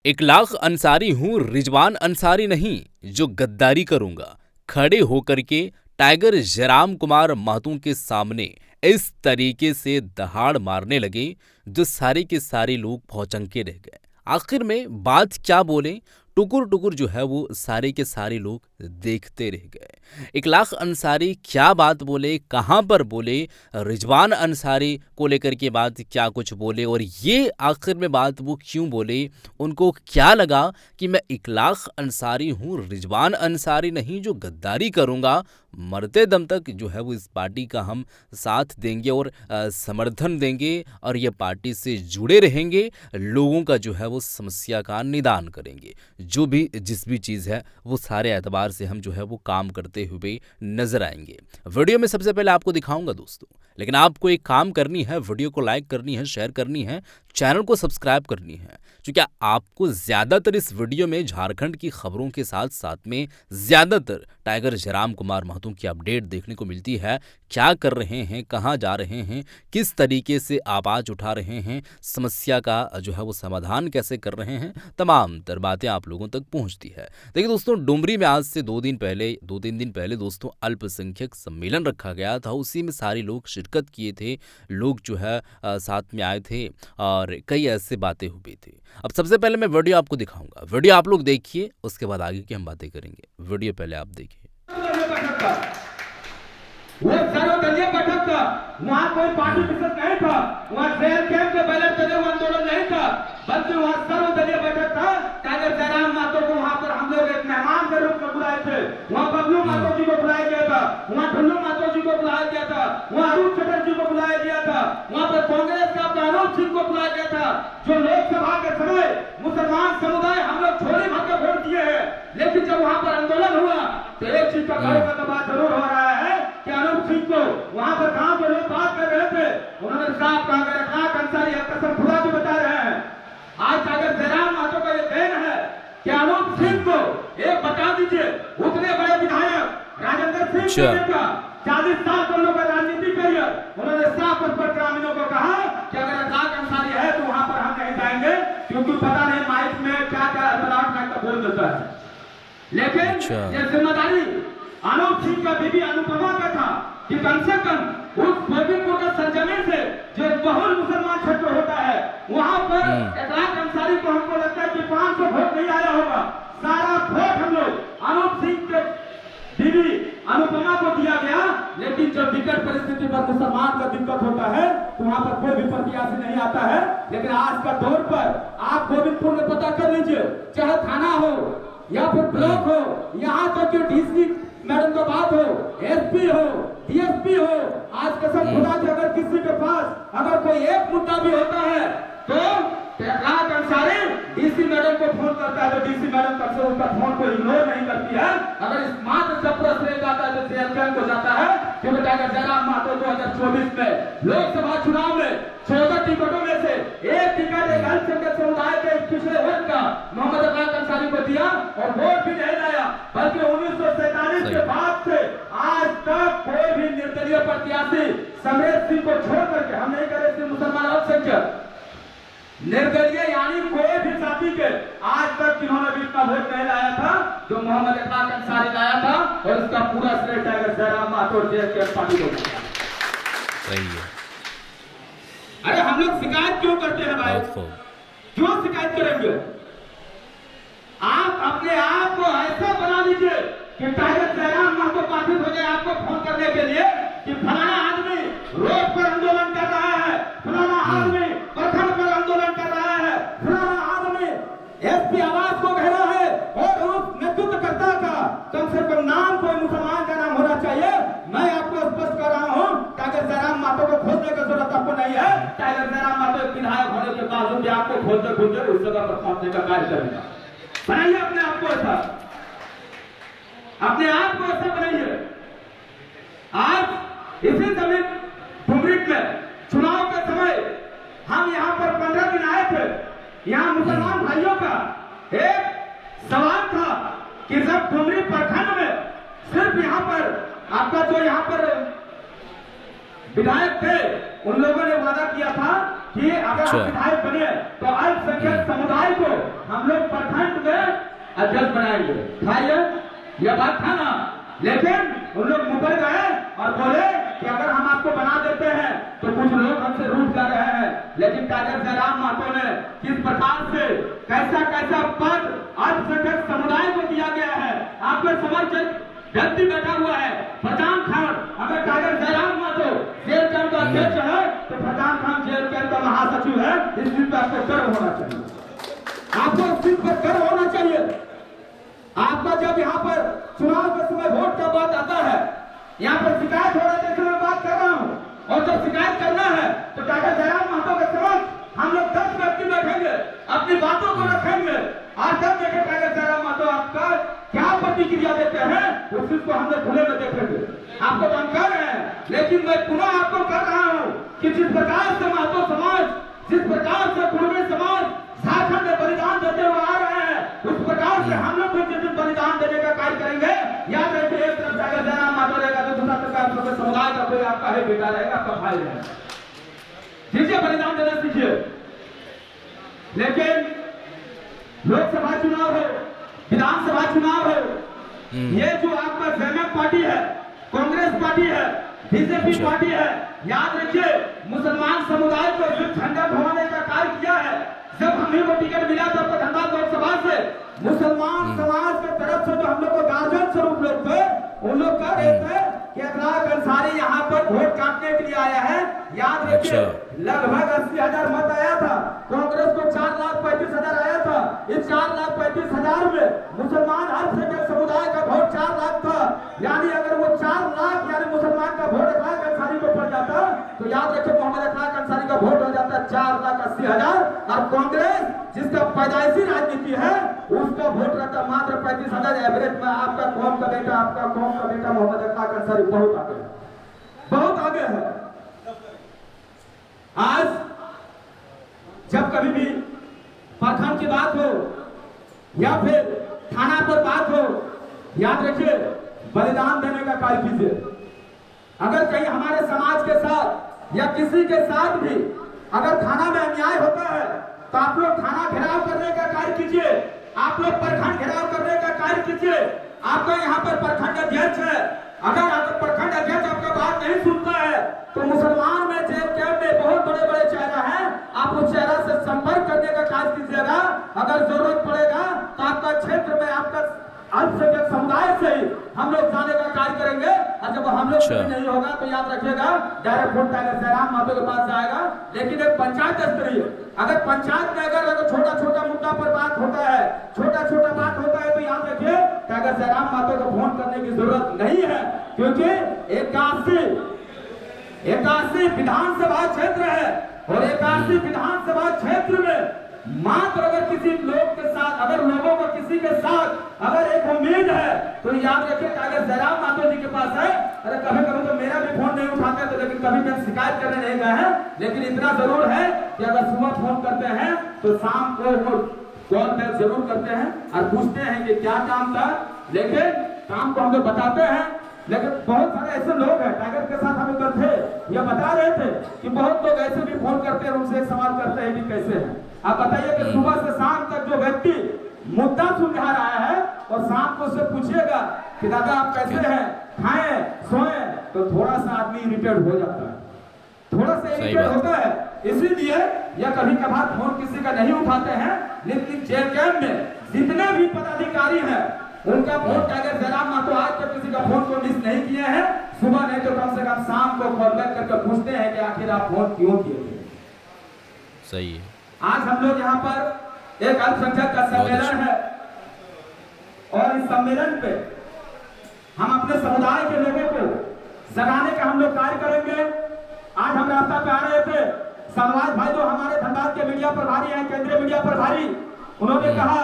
इकलाक अंसारी हूँ, रिजवान अंसारी नहीं जो गद्दारी करूंगा। खड़े होकर के टाइगर जयराम कुमार महतो के सामने इस तरीके से दहाड़ मारने लगे जो सारे के सारे लोग भौचक्के रह गए। आखिर में बात क्या बोले, टुकुर टुकुर जो है वो सारे के सारे लोग देखते रह गए। इकलाक अंसारी क्या बात बोले, कहाँ पर बोले, रिजवान अंसारी को लेकर के बात क्या कुछ बोले और ये आखिर में बात वो क्यों बोले, उनको क्या लगा कि मैं इकलाक अंसारी हूँ, रिजवान अंसारी नहीं जो गद्दारी करूँगा, मरते दम तक जो है वो इस पार्टी का हम साथ देंगे और समर्थन देंगे और ये पार्टी से जुड़े रहेंगे, लोगों का जो है वो समस्या का निदान करेंगे। जो भी जिस भी चीज़ है वो सारे एतबार से हम जो है वो काम करते हुए नजर आएंगे। वीडियो में सबसे पहले आपको दिखाऊंगा दोस्तों, लेकिन आपको एक काम करनी है, वीडियो को लाइक करनी है, शेयर करनी है, चैनल को सब्सक्राइब करनी है, क्योंकि आपको ज़्यादातर इस वीडियो में झारखंड की खबरों के साथ साथ में ज़्यादातर टाइगर जयराम कुमार महतो की अपडेट देखने को मिलती है। क्या कर रहे हैं, कहाँ जा रहे हैं, किस तरीके से आवाज़ उठा रहे हैं, समस्या का जो है वो समाधान कैसे कर रहे हैं, तमाम तर बातें आप लोगों तक पहुंचती है। देखिए दोस्तों, डुमरी में आज से 2-3 दिन पहले दोस्तों अल्पसंख्यक सम्मेलन रखा गया था। उसी में सारे लोग शिरकत किए थे, लोग जो है साथ में आए थे और कई ऐसे बातें हुई थी। अब सबसे पहले मैं वीडियो आपको दिखाऊंगा, वीडियो आप लोग देखिए, उसके बाद आगे की हम बातें करेंगे। वीडियो पहले आप देखिए। वो सर्वदलीय बैठक था, वहाँ कोई पार्टी विशेष नहीं था, वहाँ जेल कैंप के बैलेट चले हुए आंदोलन नहीं था, बल्कि वहाँ सर्वदलीय बैठक था। टाइगर जयराम महतो को वहाँ पर हम लोग एक मेहमान के रूप में बुलाए थे। वहाँ बबलू महतो जी को बुलाया गया था, वहाँ ढुल्लू महतो जी को बुलाया गया था, वहाँ अरुण चटर्जी को बुलाया गया था, वहाँ पर कांग्रेस का प्राणोद सिंह को बुलाया गया था, जो लोकसभा के समय मुसलमान समुदाय हम लोग छोड़ी भर के वोट दिए हैं। लेकिन जब वहाँ पर आंदोलन हुआ तो एक चीज का घरों का दबाव जरूर हो रहा है कि अनूप सिंह को वहां पर गांव के लोग बात कर रहे थे, उन्होंने साफ कहा कि इकलाक अंसारी कसम खुदा की बता रहे हैं। आज टाइगर जयराम महतो का ये देन है कि अनूप सिंह को एक बता दीजिए, उतने बड़े विधायक राजेंद्र सिंह का 40 साल का लोग राजनीति करियर, उन्होंने साफ उस पर ग्रामीणों को कहा कि अगर इकलाक अंसारी है तो वहां पर हम नहीं जाएंगे, क्योंकि पता नहीं माइक में क्या क्या का बोल देता है। लेकिन ये जिम्मेदारी अनूप सिंह का बीबी अनुपमा का था कि कम से कम उस गोविंदपुर का सरजमीन से जो बहुल मुसलमान क्षेत्र होता है वहां पर इकलाक अंसारी को हमको लगता है कि 500 वोट नहीं आया होगा। सारा वोट हम लोग अनूप सिंह के बीबी अनुपमा को दिया गया। लेकिन जब विकट परिस्थिति पर मुसलमान का दिक्कत होता है तो वहां पर कोई भी प्रत्याशी नहीं आता है। लेकिन आज का दौर पर आप गोविंदपुर में पता कर लीजिए, चाहे थाना हो या फिर ब्लॉक हो, यहाँ तक कि डीसी मैडम का बात हो, एसपी हो, डीएसपी हो, आज कसम खुदा की अगर किसी के पास अगर कोई एक मुद्दा भी होता है तो इकलाक अंसारी डीसी मैडम को फोन करता है, तो डीसी मैडम अक्सर उसका फोन को इग्नोर नहीं करती है। अगर इस मात्र जबरदस्त ले जाता है तो जेल कैंप हो जाता है। क्योंकि टाइगर जयराम महतो 2024 में लोकसभा चुनाव में 14 टिकटों में से एक टिकट एक अल्पसंख्यक समुदाय के पिछड़े वर्ग का मोहम्मद इकलाक अंसारी को दिया और वोट भी नहीं लाया, बल्कि 1947 के बाद से आज तक कोई भी निर्दलीय प्रत्याशी समेत सिंह को छोड़ करके, हम नहीं करे सिर्फ मुसलमान अल्पसंख्यक, निर्दलीय यानी कोई भी जाति के आज तक जिन्होंने भी इतना वोट नहीं लाया था जो मोहम्मद इकलाक अंसारी लाया था, और इसका पूरा श्रेय टाइगर जयराम महतो के पार्टी को दिया। सही है। अरे हम लोग शिकायत क्यों करते हैं भाई? क्यों शिकायत करेंगे? आप अपने आप को ऐसा बना लीजिए कि टाइगर जयराम महतो बाधित हो जाए आपको फोन करने के लिए कि फलाना आदमी रोड पर आंदोलन कर रहा है, फलाना आदमी प्रखंड पर आंदोलन कर रहा है, फलाना आदमी एसपी आवास को घेरा है, और उस नेतृत्वकर्ता का कम से कम नाम कोई मुसलमान का नाम होना चाहिए। मैं आपको स्पष्ट कर रहा हूँ, टाइगर जयराम महतो को खोजने की जरूरत आपको नहीं है। टाइगर जयराम महतो एक विधायक होने के बावजूद भी आपको खोजते खोजते उस जगह पर पहुंचने का कार्य करेगा। बनाइए अपने आप को ऐसा, अपने आप को ऐसा बनाइए। आज इसी जमीन डुमरी में चुनाव के समय हम यहाँ पर 15 दिन आए थे। यहाँ मुसलमान भाइयों का एक सवाल था कि जब डुमरी प्रखंड में सिर्फ यहाँ पर आपका जो यहाँ पर विधायक थे, उन लोगों ने वादा किया था कि अगर हम विधायक बने तो अल्पसंख्यक समुदाय को हम लोग प्रखंड में अध्यक्ष बनाएंगे। था यह बात था ना, लेकिन उन लोग मुकर गए और बोले कि अगर हम आपको बना देते हैं तो कुछ लोग हमसे रूठ जा रहे हैं। लेकिन टाइगर जयराम महतो ने किस प्रकार से कैसा कैसा पद अल्पसंख्यक समुदाय को दिया गया है। आपके समझ व्यक्ति बैठा हुआ है फरजान खान, अगर tiger Jairam Mahato jail camp का अध्यक्ष है तो फरजान खान जेल कैंप का महासचिव है। इस चीज पर आपको गर्व होना चाहिए, आपको इस चीज पर गर्व होना चाहिए। आपका जब यहाँ पर चुनाव के समय वोट का बात आता है, यहाँ पर शिकायत हो रही है, मैं बात कर रहा हूँ, और जब शिकायत करना है तो टाइगर जयराम महतो के समक्ष हम लोग 10 व्यक्ति बैठेंगे, अपनी बातों को रखेंगे और तब देखें टाइगर जयराम महतो आपका क्या प्रतिक्रिया देते हैं, उस चीज को हम लोग खुले में देखेंगे। आपको तो हम कर रहे हैं, लेकिन मैं पुनः आपको कर रहा हूँ कि जिस प्रकार से महतो समाज, जिस प्रकार से कुर्मी समाज झारखंड में बलिदान देते हुए आ रहे हैं, उस प्रकार से हम लोग भी जिस बलिदान देने का कार्य करेंगे। याद रखिए, एक तरफ टाइगर जयराम महतो रहेगा तो दूसरा तरफ आपके समुदाय का कोई आपका है बेटा रहेगा, आपका भाई रहेगा। दीजिए, बलिदान देना सीखिए। लेकिन लोकसभा चुनाव हो, विधानसभा चुनाव हो, ये जो आपका जेएमएम पार्टी है, कांग्रेस पार्टी है, बीजेपी पार्टी है, याद रखिए मुसलमान समुदाय को जो झंडा ढोने का कार्य किया है। जब हमें वो टिकट मिला था धनबाद लोकसभा से, मुसलमान समाज के तरफ से जो हम लोग को गार्जियन स्वरूप लोग थे, उन लोग कह रहे थे कि अखलाक अंसारी यहाँ पर वोट काटने के लिए आया है। याद रखिए, लगभग 80,000 मत आया था, कांग्रेस को 4,35,000 आया था। इस 4,35,000 में मुसलमान अल्पसंख्यक समुदाय का वोट 4 लाख था। यानी अगर वो 4 लाख यानी मुसलमान का वोट अखलाक अंसारी को पड़ जाता तो याद रखिए मोहम्मद अखलाक अंसारी का वोट हो जाता 4,80,000, और कांग्रेस जिसका पैदाइशी राजनीति है उसका वोट रहता मात्र 35,000 एवरेज में। आपका कौम का बेटा मोहम्मद अखलाक अंसारी बहुत आगे है, बहुत आगे है। आज जब कभी भी प्रखंड की बात हो या फिर थाना पर बात हो, याद रखिए बलिदान देने का कार्य कीजिए। अगर कहीं हमारे समाज के साथ या किसी के साथ भी अगर थाना में अन्याय होता है तो आप लोग थाना घेराव करने का कार्य कीजिए, आप लोग प्रखंड घेराव करने का कार्य कीजिए। आपका यहाँ पर प्रखंड अध्यक्ष है, अगर प्रखंड अध्यक्ष आपका बात नहीं सुनता है तो मुसलमान में जेल कैंप में बहुत बड़े बड़े चेहरा हैं, आप उस चेहरा से संपर्क करने का कार्य कीजिएगा। अगर जरूरत पड़ेगा तो आपका क्षेत्र में आपका अल्पसंख्यक समुदाय से ही हम लोग जाने का कार्य करेंगे। और जब हम लोग नहीं होगा तो याद रखिएगा direct vote tiger Jairam Mahato के पास जाएगा। लेकिन एक पंचायत स्तरीय अगर पंचायत में अगर छोटा छोटा मुद्दा पर बात होता है, छोटा छोटा बात होता है, तो याद रखिए टाइगर जयराम महतो को फोन करने की जरूरत नहीं है, क्योंकि 81 विधानसभा क्षेत्र है और 81 विधानसभा क्षेत्र में मात्र अगर किसी लोग के साथ, अगर लोगों को किसी के साथ अगर एक उम्मीद है तो याद रखिए टाइगर जयराम महतो जी के पास है। अरे कभी कभी तो मेरा भी फोन नहीं उठाते तो, लेकिन कभी मैं शिकायत करने नहीं गए हैं। लेकिन इतना जरूर है कि अगर सुबह फोन करते हैं तो शाम को वो कॉल बैक जरूर करते हैं और पूछते हैं कि क्या काम था, लेकिन काम को हम लोग बताते हैं। लेकिन बहुत सारे ऐसे लोग हैं, टाइगर के साथ हम लोग थे, ये बता रहे थे कि बहुत लोग ऐसे भी फोन करते हैं, उनसे सवाल करते हैं कि कैसे हैं आप बताइए। कि सुबह से शाम तक जो व्यक्ति मुद्दा सुलझा रहा है और शाम को उससे पूछिएगा कि दादा आप कैसे हैं, खाएं सोएं, तो थोड़ा सा आदमी इरिटेट हो जाता है, थोड़ा सा इरिटेट होता है। इसीलिए या कभी कभार फोन किसी का नहीं उठाते हैं। लेकिन जेल कैंप में जितने भी पदाधिकारी हैं उनका फोन टाइगर जयराम महतो आज तक किसी का फोन को मिस नहीं किए हैं। सुबह नहीं तो कम से कम शाम को कॉल बैक करके पूछते हैं कि आखिर आप फोन क्यों किए थे। सही है। आज हम लोग यहाँ पर एक अल्पसंख्यक का सम्मेलन है और इस सम्मेलन पे हम अपने समुदाय के लोगों को जगाने का हम लोग कार्य करेंगे। आज हम रास्ता पे आ रहे थे, समाज भाई जो हमारे धनबाद के मीडिया प्रभारी हैं, केंद्रीय मीडिया प्रभारी, उन्होंने कहा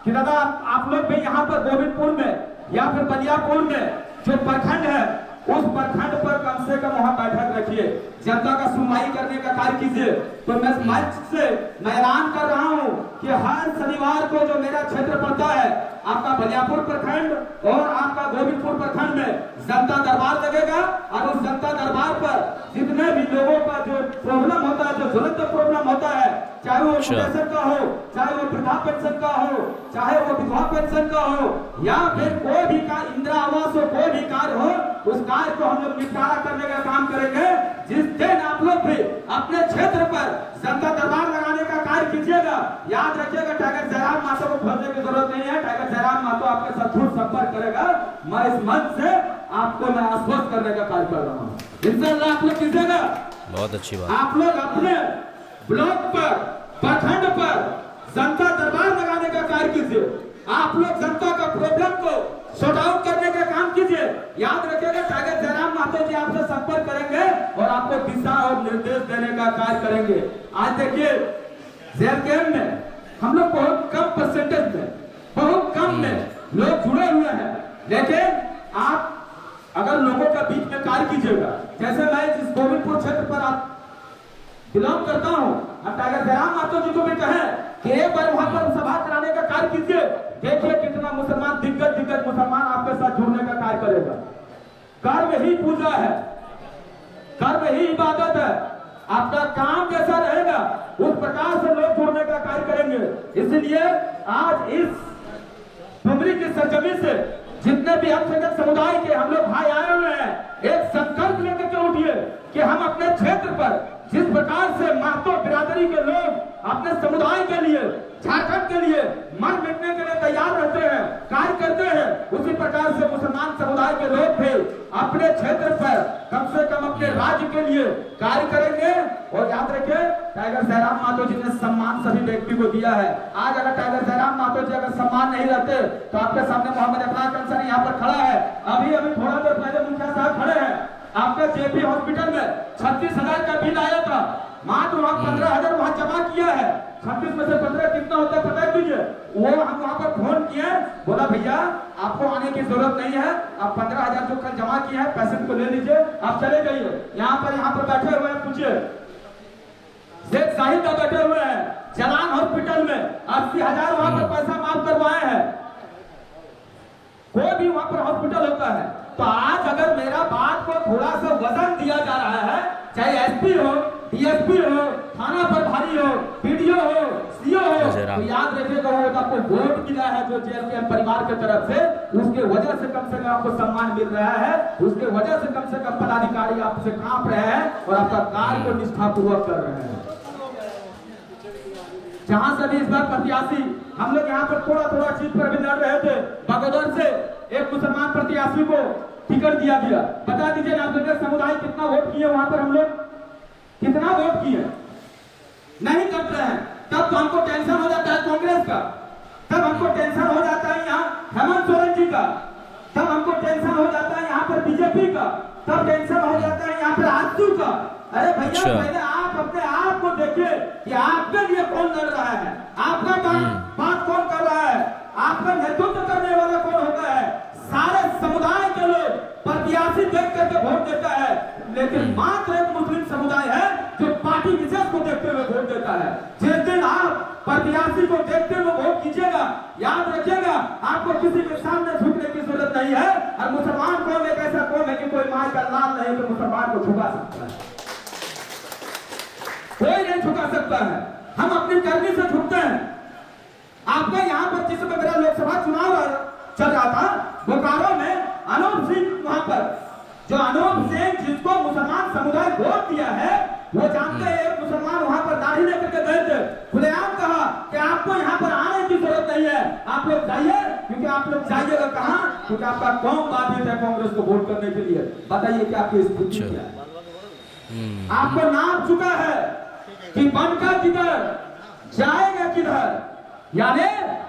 कि दादा आप लोग भी यहाँ पर गोविंदपुर में या फिर बलियापुर में जो प्रखंड है उस प्रखंड पर कम से कम वहां बैठक रखिए, जनता का सुनवाई करने का कार्य कीजिए। तो मैं मंच से मैं ऐलान कर रहा हूं कि हर शनिवार को जो मेरा क्षेत्र पड़ता है आपका बलियापुर प्रखंड और आपका गोविंदपुर प्रखंड में जनता दरबार लगेगा, और उस जनता दरबार पर जितने भी लोगों का जो प्रॉब्लम होता है, जो ज्वलंत प्रॉब्लम होता है, चाहे वो पेंशन का हो, चाहे वो वृद्धा पेंशन का हो, चाहे वो विधवा पेंशन का हो, या फिर कोई भी कार्य, इंदिरा आवास हो, कोई भी कार्य हो, उस कार्य को हम लोग निपटारा करने का काम करेंगे। जिस दिन आप लोग भी अपने क्षेत्र पर जनता दरबार लगाने का कार्य कीजिएगा, याद रखिएगा टाइगर जयराम मातो को खोजने की जरूरत नहीं है, टाइगर जयराम मातो आपके साथ झूठ संपर्क करेगा। मैं इस मंच से आपको मैं आश्वस्त करने का कार्य कर रहा हूँ, इंशाअल्लाह आप लोग कीजिएगा। बहुत अच्छी बात। आप लोग अपने ब्लॉक पर, प्रखंड पर जनता दरबार लगाने का कार्य कीजिए। आप लोग जनता का प्रॉब्लम को सॉर्ट आउट करने का काम कीजिए। याद रखिएगा टाइगर जयराम मातो जी आपसे संपर्क करेंगे और आपको दिशा और निर्देश देने का कार्य करेंगे। आज देखिए जेल कैंप में हम लोग बहुत कम परसेंटेज में, बहुत कम में लोग जुड़े हुए हैं, लेकिन आप अगर लोगों का बीच में कार्य कीजिएगा, जैसे मैं जिस गोविंदपुर क्षेत्र पर आप बिलोंग करता हूं, अब टाइगर जयराम मातो जी को भी कहे कि एक बार वहां पर सभा कराने का कार्य कीजिए। देखिए कितना मुसलमान दिग्गज मुसलमान आपके साथ जुड़ने का कार्य करेगा। कर्म ही पूजा है, कर्म ही इबादत है, आपका काम जैसा रहेगा उस प्रकार से लोग जुड़ने का कार्य करेंगे। इसलिए आज इस डुमरी की सरजमी से जितने भी अल्पसंख्यक समुदाय के हम लोग भाई आए हुए हैं, एक संकल्प लेकर के उठिए कि हम अपने क्षेत्र पर जिस प्रकार से महतो बिरादरी के लोग अपने समुदाय के लिए, झारखंड के लिए मर मिटने के लिए तैयार रहते हैं, कार्य करते हैं, उसी प्रकार से मुसलमान समुदाय के लोग भी अपने क्षेत्र पर कम से कम अपने राज्य के लिए कार्य करेंगे। और याद रखिए टाइगर जयराम मातो जी ने सम्मान सभी व्यक्ति को दिया है। आज अगर टाइगर जयराम मातो जी अगर सम्मान नहीं रहते तो आपके सामने मोहम्मद अफराज अंसारी यहाँ पर खड़ा है, अभी थोड़ा देर पहले मुखिया साहब खड़े हैं, आपका जेपी हॉस्पिटल में 36,000 का बिल आया था, मात्र वहां 15,000 वहां जमा किया है। 36 में से 15 कितना होता है पता कीजिए। वो हम वहां पर फोन किए, बोला भैया आपको आने की जरूरत नहीं है, आप 15,000 जो कल जमा किया है पैसे को ले लीजिए, आप चले जाइए। यहाँ पर बैठे हुए हैं, पूछिए शेख साहिद बैठे हुए हैं जलान हॉस्पिटल में, 80,000 वहां पर पैसा माफ करवाए हैं। कोई भी वहां पर हॉस्पिटल होता है तो आज अगर मेरा बात को थोड़ा सा वजन दिया जा रहा है, चाहे एसपी हो, डीएसपी हो, थाना प्रभारी हो, पीडीओ हो, सीओ हो, तो याद रखिएगा वो आपको वोट मिला है जो जेल के परिवार की तरफ से, उसके वजह से कम आपको सम्मान मिल रहा है, उसके वजह से कम पदाधिकारी आपसे कांप रहे हैं और आपका कार्य को निष्ठापूर्वक कर रहे हैं। जहां से भी इस बार प्रत्याशी हम लोग यहाँ पर थोड़ा चीज पर भी लड़ रहे थे, बगोदर से एक मुसलमान प्रत्याशी को टिकट दिया गया। बता दीजिए आप लोग समुदाय कितना वोट किए वहां पर, हम लोग कितना वोट किए? नहीं कर रहे हैं। तब तो हमको टेंशन हो जाता है कांग्रेस का, तब हमको टेंशन हो जाता है यहाँ हेमंत सोरेन जी का, तब हमको टेंशन हो जाता है यहाँ पर बीजेपी का, तब टेंशन हो जाता है यहाँ पर आजसू का। अरे भैया पहले आप अपने आप को देखिए कि आपके लिए कौन लड़ रहा है, आपका बात कौन कर रहा है, आपका नेतृत्व करने वाला कौन होता है। सारे समुदाय के लोग प्रत्याशी देख करके वोट देता है, लेकिन मात्र एक मुस्लिम समुदाय है जो पार्टी विशेष को देखते हुए वोट देता है। जिस दिन आप प्रत्याशी को देखते हुए वोट कीजिएगा, याद रखिएगा आपको किसी के सामने झुकने की जरूरत नहीं है। और मुसलमान कौन एक ऐसा कौन है कि कोई माई का लाल नहीं तो मुसलमान को झुका सकता है, कोई नहीं झुका सकता है। हम अपनी करनी से झुकते हैं। आपका यहाँ पर जिस समय मेरा लोकसभा चुनाव चल रहा था बोकारो में, अनूप सिंह वहां पर, जो अनूप सिंह जिसको मुसलमान समुदाय वोट दिया है, वो जानते हैं एक मुसलमान वहां पर दाढ़ी लेकर के गए थे, खुलेआम कहा कि आपको यहाँ पर आने की जरूरत नहीं है, आप लोग जाइए। क्योंकि आप लोग जाइएगा कहाँ? क्योंकि आपका कौन बाधित है कांग्रेस को वोट करने के लिए। बताइए कि आपकी स्थिति क्या है? आपको नाम चुका है कि बनकर किधर जाएगा किधर, यानी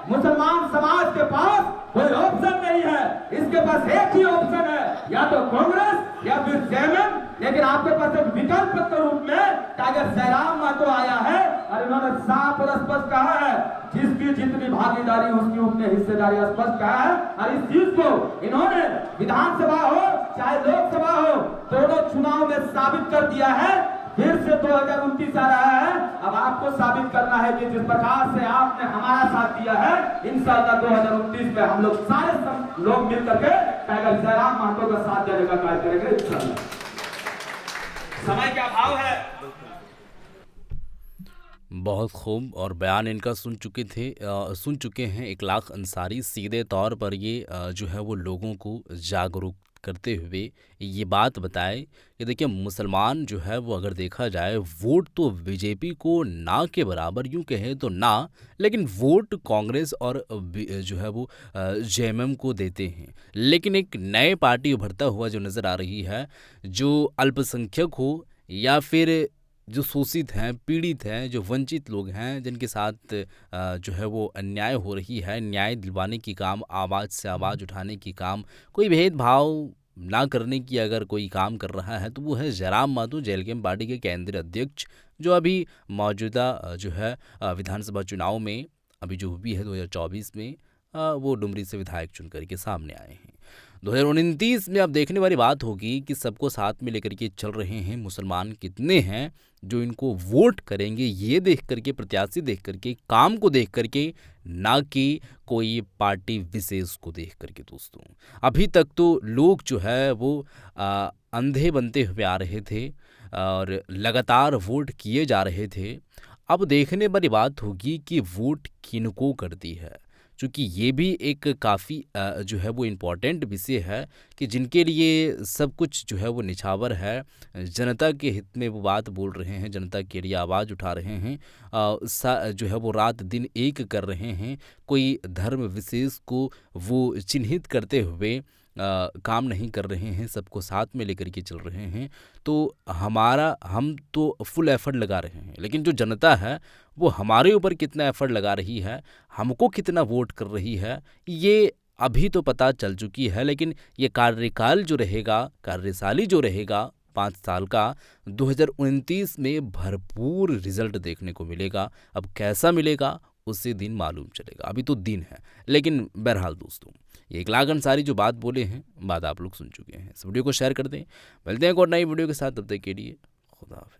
मुसलमान समाज के पास कोई ऑप्शन नहीं है, इसके पास एक ही ऑप्शन है, या तो कांग्रेस या फिर जेएमएम। लेकिन आपके पास एक विकल्प के रूप में टाइगर जयराम मातो आया है और इन्होंने साफ और स्पष्ट कहा है जिसकी जितनी भागीदारी उसकी उतनी हिस्सेदारी स्पष्ट कहा है। और इस चीज को इन्होंने विधानसभा हो चाहे लोकसभा हो, दोनों चुनाव में साबित कर दिया है। फिर से 2029 आ रहा है, अब आपको साबित करना है कि जिस प्रकार से आपने हमारा साथ दिया है, इंशाअल्लाह 2029 में हम लोग सारे लोग मिलकर के टाइगर जयराम महतो का साथ देने का कार्य करेंगे इंशाअल्लाह। समय का अभाव है। बहुत खूब। और बयान इनका सुन चुके हैं इकलाक अंसारी। सीधे तौर पर ये जो है वो लोगों को जागरूक करते हुए ये बात बताए कि देखिए, मुसलमान जो है वो अगर देखा जाए, वोट तो बीजेपी को ना के बराबर यूं कहें तो ना, लेकिन वोट कांग्रेस और जो है वो जेएमएम को देते हैं। लेकिन एक नए पार्टी उभरता हुआ जो नज़र आ रही है, जो अल्पसंख्यक हो या फिर जो शोषित हैं, पीड़ित हैं, जो वंचित लोग हैं, जिनके साथ जो है वो अन्याय हो रही है, न्याय दिलवाने की काम, आवाज़ से आवाज़ उठाने की काम, कोई भेदभाव ना करने की अगर कोई काम कर रहा है तो वो है जयराम महतो, जेएलकेएम पार्टी के केंद्रीय अध्यक्ष, जो अभी मौजूदा जो है विधानसभा चुनाव में अभी जो हुई है 2024 में, वो डुमरी से विधायक चुन करके सामने आए हैं। 2029 में अब देखने वाली बात होगी कि सबको साथ में लेकर के चल रहे हैं, मुसलमान कितने हैं जो इनको वोट करेंगे, ये देख करके, प्रत्याशी देख करके, काम को देख करके, ना कि कोई पार्टी विशेष को देख करके। दोस्तों, अभी तक तो लोग जो है वो अंधे बनते हुए आ रहे थे और लगातार वोट किए जा रहे थे। अब देखने वाली बात होगी कि वोट किनको करती है, चूँकि ये भी एक काफ़ी जो है वो इम्पॉर्टेंट विषय है कि जिनके लिए सब कुछ जो है वो निछावर है, जनता के हित में वो बात बोल रहे हैं, जनता के लिए आवाज़ उठा रहे हैं, जो है वो रात दिन एक कर रहे हैं, कोई धर्म विशेष को वो चिन्हित करते हुए काम नहीं कर रहे हैं, सबको साथ में लेकर के चल रहे हैं। तो हम तो फुल एफर्ट लगा रहे हैं, लेकिन जो जनता है वो हमारे ऊपर कितना एफर्ट लगा रही है, हमको कितना वोट कर रही है, ये अभी तो पता चल चुकी है। लेकिन ये कार्यकाल जो रहेगा, कार्यसाली जो रहेगा 5 साल का, 2029 में भरपूर रिजल्ट देखने को मिलेगा। अब कैसा मिलेगा उसी दिन मालूम चलेगा, अभी तो दिन है। लेकिन बहरहाल दोस्तों, ये इकलाक अंसारी जो बात बोले हैं, बात आप लोग सुन चुके हैं। इस वीडियो को शेयर कर दें। मिलते हैं एक और नई वीडियो के साथ, तब तक के लिए खुदा हाफिज़।